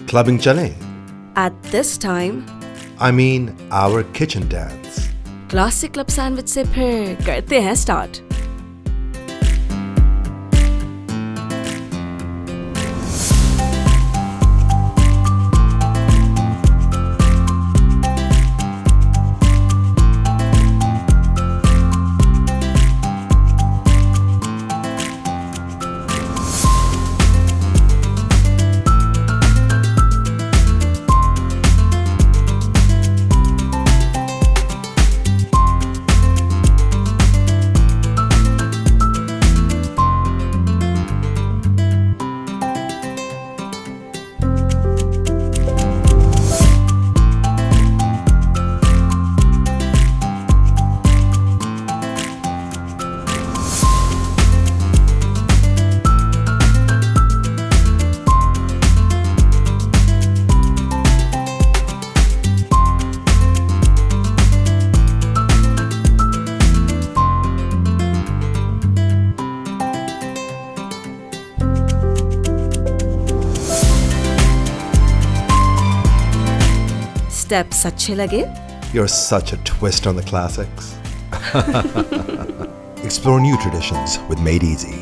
Clubbing chale? At this time, I mean our kitchen dance. Classic club sandwich से फिर करते हैं start. Steps अच्छे लगे? You're such a twist on the classics. Explore new traditions with Made Easy.